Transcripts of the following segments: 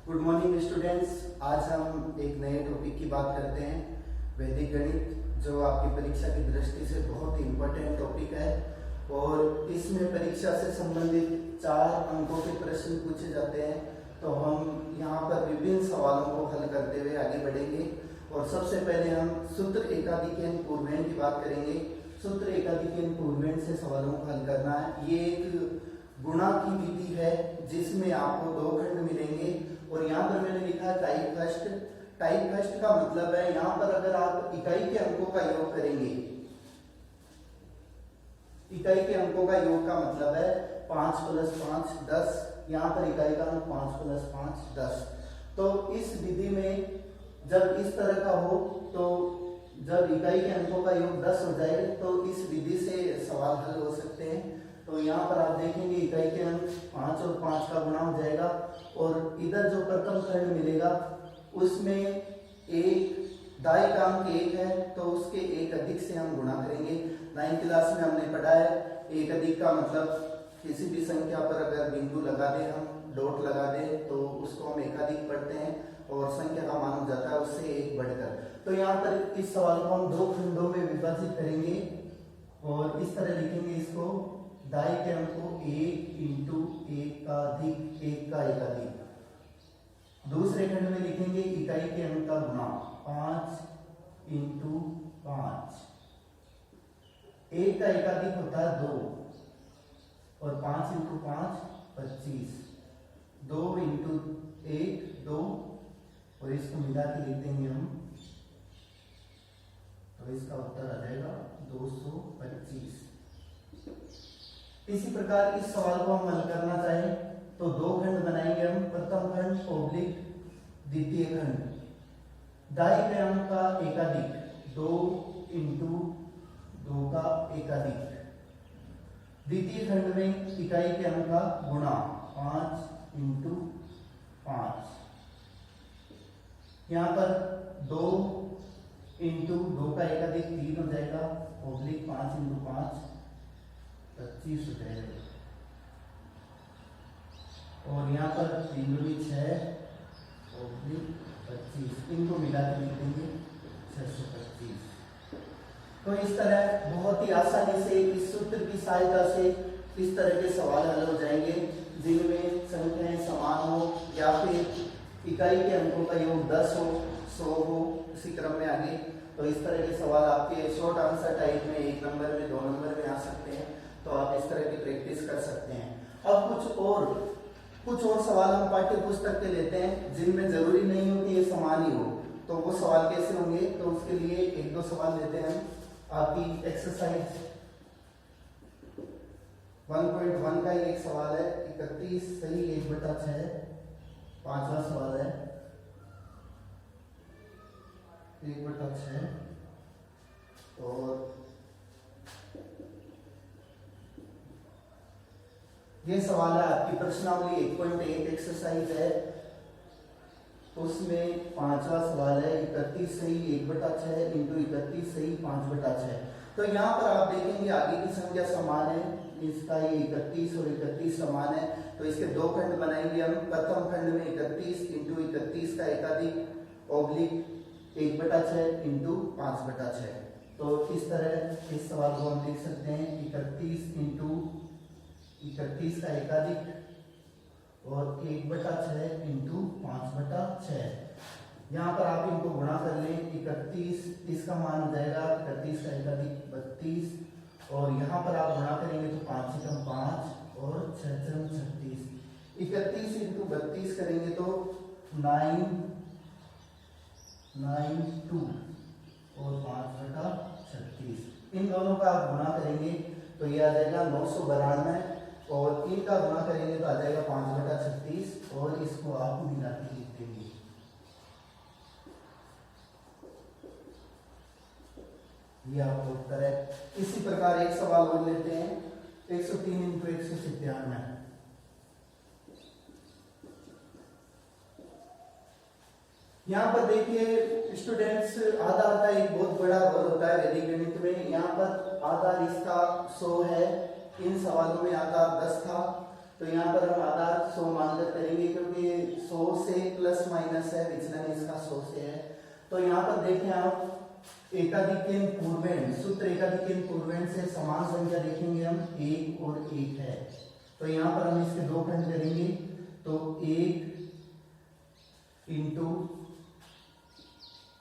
Good morning students. आज हम एक नए टॉपिक की बात करते हैं, वैदिक गणित, जो आपकी परीक्षा की दृष्टि से बहुत ही इम्पोर्टेंट टॉपिक है। और इसमें परीक्षा से संबंधित 4 अंकों के प्रश्न पूछे जाते हैं। तो हम यहाँ पर विभिन्न सवालों को हल करते हुए आगे बढ़ेंगे। और सबसे पहले हम सूत्र एकाधिकन पूर्वेण की बात करेंगे। सूत्र एकाधिकन पूर्वेण से सवालों को हल करना है। ये एक गुणा की विधि है जिसमें आपको 2 खंड मिलेंगे। और यहाँ पर मैंने लिखा है टाइप फर्स्ट। टाइप फर्स्ट का मतलब है यहाँ पर अगर आप इकाई के अंकों का योग करेंगे, इकाई के अंकों का योग का मतलब है 5 + 5 10। यहाँ पर इकाई का अंक 5 + 5 10। तो इस विधि में जब इस तरह का हो, तो जब इकाई के अंकों का योग 10 हो जाए तो इस विधि से सवाल हल हो सकते हैं। तो यहाँ पर आप देखेंगे इकाई के अंक 5 और 5 का गुणा हो जाएगा। और इधर जो प्रथम खंड मिलेगा उसमें एक दाई का अंक 1 है, तो उसके एक अधिक से हम गुणा करेंगे। 9th क्लास में हमने पढ़ा है एक अधिक का मतलब किसी भी संख्या पर अगर बिंदु लगा दे, हम डॉट लगा दे, तो उसको हम एकाधिक पढ़ते हैं और संख्या का मान हो जाता है उससे एक बढ़कर। तो यहाँ पर इस सवाल को हम 2 खंडों में विभाजित करेंगे और इस तरह लिखेंगे इसको, दाई के अंक को 1 × एकाधिक 1 का एकाधिक। दूसरे खंड में लिखेंगे इकाई के अंक का गुणा 5 × 5। 1 का एकाधिक होता है 2 और 5 × 5 25। 2 × 1 2 और इसको मिला के लिख देंगे हम, तो इसका उत्तर आ जाएगा 225। इसी प्रकार इस सवाल को हम हल करना चाहें तो 2 खंड बनाएंगे हम। प्रथम खंड ओब्लिक द्वितीय खंड। दाई के अंक का एकाधिक 2 × 2 का एकाधिक। द्वितीय खंड में इकाई के अंक का गुणा 5 × 5। यहाँ पर 2 × 2 का एकाधिक 3 हो जाएगा, ओब्लिक 5 × 5 25 हो जाएगा। और यहाँ पर 3 × 6 ओब्लिक 25, इनको मिला के लिख देंगे 625। तो इस तरह बहुत ही आसानी से इस सूत्र की सहायता से इस तरह के सवाल हल हो जाएंगे जिनमें संख्याएं समान हो या फिर इकाई के अंकों का योग 10 हो, 100 हो, इसी क्रम में आगे। तो इस तरह के सवाल आपके शॉर्ट आंसर टाइप में 1 नंबर में 2 नंबर में आ सकते हैं। तो आप इस तरह की प्रैक्टिस कर सकते हैं। अब कुछ और सवाल हम पाठ्य पुस्तक के लेते हैं जिनमें जरूरी नहीं हो कि ये समान ही हो। तो वो सवाल कैसे होंगे, तो उसके लिए 1-2 सवाल लेते हैं हम। आपकी एक्सरसाइज 1.1 का एक सवाल है, 31 सही 1/6। 5वां सवाल है 1/6। और ये सवाल है आपकी प्रश्नावली 1.1 एक्सरसाइज है, उसमें 5वां सवाल है 31 सही 1/6 × 31 सही 5/6। तो यहाँ पर आप देखेंगे आगे की संख्या समान है, इसका ये 31 और 31 समान है। तो इसके 2 खंड बनाएंगे हम। प्रथम खंड में 31 × 31 का एकाधिक ओब्लिक 1/6 × 5/6। तो इस तरह इस सवाल को हम लिख सकते हैं 31 × 31 का एकाधिक और 1/6 × 5/6। यहाँ पर आप इनको गुणा कर लें, 31 इसका मान हो जाएगा 31 का एकाधिक 32। और यहाँ पर आप गुणा करेंगे तो 5 से कम 5 और 6 से 36। 31 × 32 करेंगे तो 992 और 5/36। इन दोनों का आप गुणा करेंगे तो ये आ जाएगा 992 और इनका गुणा करेंगे तो आ जाएगा 5/36। और इसको आप मिला के लिख देंगे। ये आपका उत्तर है। इसी प्रकार एक सवाल और लेते हैं 103 × 197। यहाँ पर देखिए स्टूडेंट्स, आधार का एक बहुत बड़ा रोल होता है वैदिक गणित में। यहाँ पर आधार इसका 100 है, इन सवालों में आधार 10 था। तो यहाँ पर हम आधार 100 मानकर करेंगे क्योंकि 100 से प्लस माइनस है, विचलन इसका 100 से है। तो यहाँ पर देखें आप एकाधिक पूर्वेण, सूत्र एकाधिक पूर्वेण से समान संख्या देखेंगे हम 1 और 1 है। तो यहाँ पर हम इसके दो खंड करेंगे, तो 1 इंटू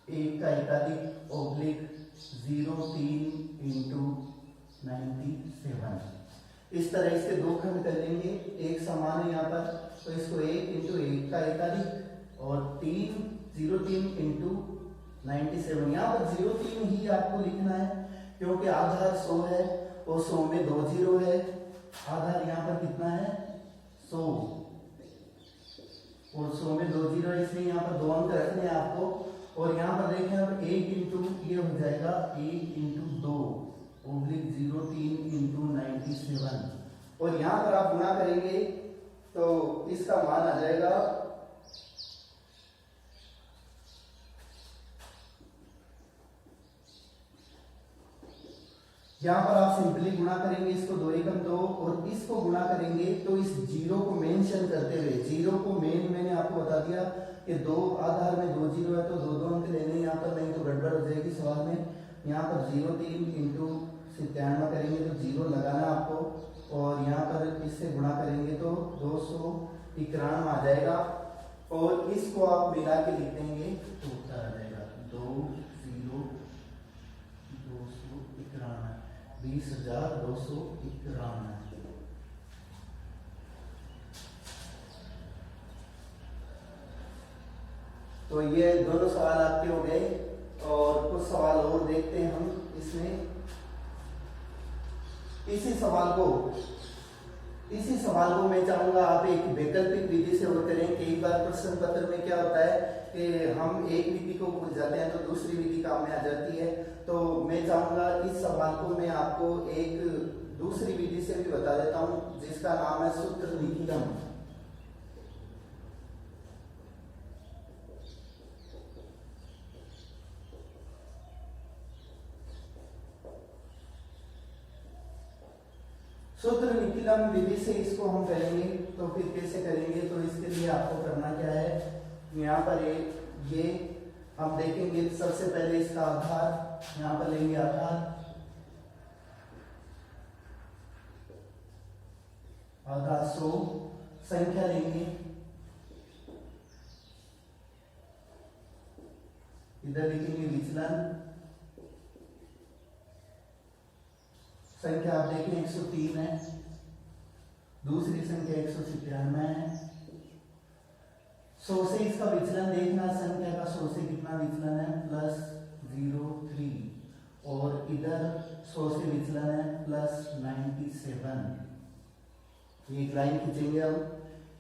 1 का एकाधिक ऑब्लिक 03 इंटू 97। इस तरह इसके दो खंड कर लेंगे, एक समान है यहाँ पर, तो इसको 1 इंटू 1 का एकाधिक और 03 इंटू 97। यहाँ पर 03 ही आपको लिखना है क्योंकि आधार 100 है और 100 में 2 जीरो है। आधार यहाँ पर कितना है 100 और 100 में 2 जीरो है, इसलिए यहाँ पर 2 अंक रखने हैं आपको। और यहाँ पर देखें अब 1 इंटू ये हो जाएगा 1 इंटू 2 ओब्लिक 03 इंटू 97। और यहाँ पर आप गुणा करेंगे तो इसका मान आ जाएगा यहाँ पर आप सिंपली गुणा करेंगे, इसको 2 एकम 2 और इसको गुणा करेंगे तो इस जीरो को मेंशन करते हुए, जीरो को मैंने आपको बता दिया कि दो आधार में 2 जीरो है तो 2 अंक लेने यहाँ पर, नहीं तो गड़बड़ हो जाएगी सवाल में। यहाँ पर 03 इंटू 97 करेंगे तो जीरो लगाना आपको और यहाँ पर इससे गुणा करेंगे तो 291 आ जाएगा और इसको आप मिला के लिख देंगे तो उत्तर आ जाएगा 20,291। तो ये दोनों सवाल आपके हो गए और कुछ सवाल और देखते हैं हम इसमें। इसी सवाल को मैं चाहूंगा आप एक वैकल्पिक विधि से और करें। कई बार प्रश्न पत्र में क्या होता है कि हम एक विधि को भूल जाते हैं तो दूसरी विधि काम में आ जाती है। तो मैं चाहूंगा इस सवाल को मैं आपको एक दूसरी विधि से भी बता देता हूं जिसका नाम है सूत्र निखिलम। सूत्र निखिलम विधि से इसको हम करेंगे। तो फिर कैसे करेंगे, तो इसके लिए आपको करना क्या है, यहाँ पर ये हम देखेंगे। सबसे पहले इसका आधार यहाँ पर लेंगे, आधार 100, संख्या लेंगे, इधर लिखेंगे विचलन, संख्या आप देखें 103 है, दूसरी संख्या 197 है। 100 से इसका विचलन देखना, संख्या का 100 से कितना विचलन है +03 और इधर 100 से विचलन है +97। ये एक लाइन खींचेंगे हम।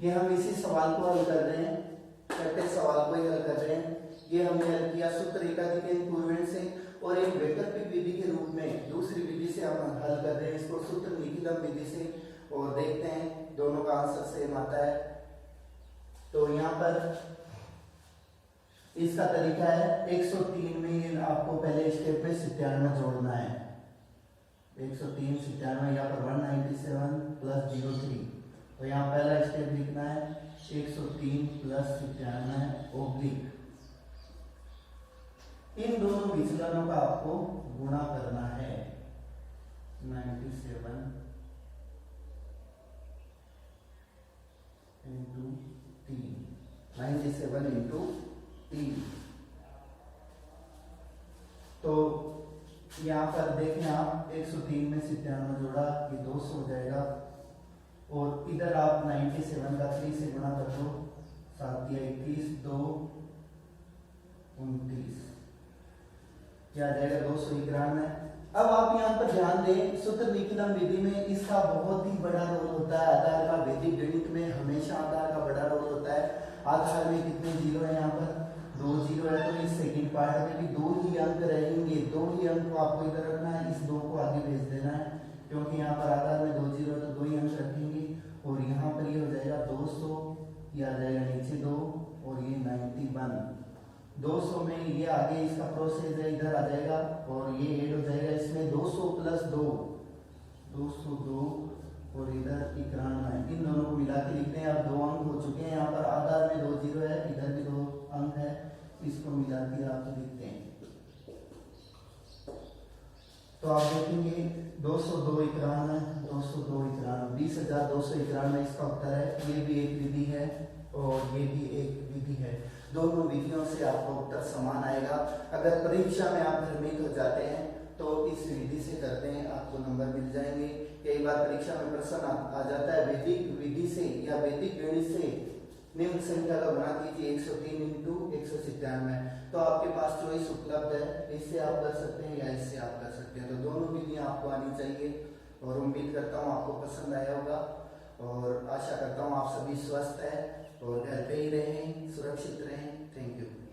ये हम इसी सवाल को हल कर रहे हैं, छठे सवाल को ही हल कर रहे हैं। ये हमने हल किया सूत्र एकाधिक पूर्वेण से और एक वैकल्पिक विधि के रूप में दूसरी विधि से हम हल कर रहे हैं इसको सूत्र निखिलम विधि से, और देखते हैं दोनों का आंसर सेम आता है। तो यहाँ पर इसका तरीका है 103 में आपको पहले स्टेप पे 97 जोड़ना है। 103 97 यहाँ पर 197 + 03। तो यहाँ पहला स्टेप लिखना है 103 + 97 ओब्लिक इन दोनों विचलनों का आपको गुणा करना है 97 इंटू 3, 97 इंटू 3। तो यहाँ पर देखें आप 103 में 97 जोड़ा ये 200 हो जाएगा और इधर आप 97 का 3 से गुणा कर दो, 7 या 21, 2 29, क्या आ जाएगा 291। अब आप यहाँ पर ध्यान दें, सूत्र निखिलम विधि में इसका बहुत ही बड़ा रोल होता है। आधार का वैदिक गणित में हमेशा आधार का बड़ा रोल होता है। आधार में कितने जीरो है, यहाँ पर 2 जीरो है, तो इस सेकंड पार्ट में भी 2 ही अंक रहेंगे। 2 ही अंक को आपको इधर रखना है, इस 2 को आगे भेज देना है क्योंकि यहाँ पर आधार में 2 जीरो है तो 2 ही अंक रखेंगे। और यहाँ पर ये हो जाएगा 200, ये आ जाएगा नीचे 2 और ये 91। 200 में ये आगे इसका प्रोसेस है, इधर आ जाएगा और ये ऐड हो जाएगा इसमें 200 + 2, 202 और इधर 91, इन दोनों को मिला के लिखते हैं। अब 2 अंक हो चुके हैं, यहाँ पर आधार में 2 जीरो है, इधर भी 2 अंक है, इसको मिला के आप लिखते हैं। तो आप देखेंगे 202 91, 202 91, 20,291 इसका उत्तर है। ये भी एक विधि है और ये भी एक विधि है। दोनों विधियों से आपका उत्तर समान आएगा। अगर परीक्षा में आप भ्रमित हो जाते हैं तो इस विधि से करते हैं, आपको नंबर मिल जाएंगे। कई बार परीक्षा में प्रश्न आ जाता है वैदिक विधि से या वैदिक गणित से निम्न संख्या का गुणा कीजिए 103 इंटू 197, तो आपके पास चॉइस उपलब्ध है, इससे आप कर सकते हैं या इससे आप कर सकते हैं। तो दोनों विधियां आपको आनी चाहिए और उम्मीद करता हूँ आपको पसंद आया होगा और आशा करता हूँ आप सभी स्वस्थ हैं और घर पे ही रहें, सुरक्षित रहें। Thank you.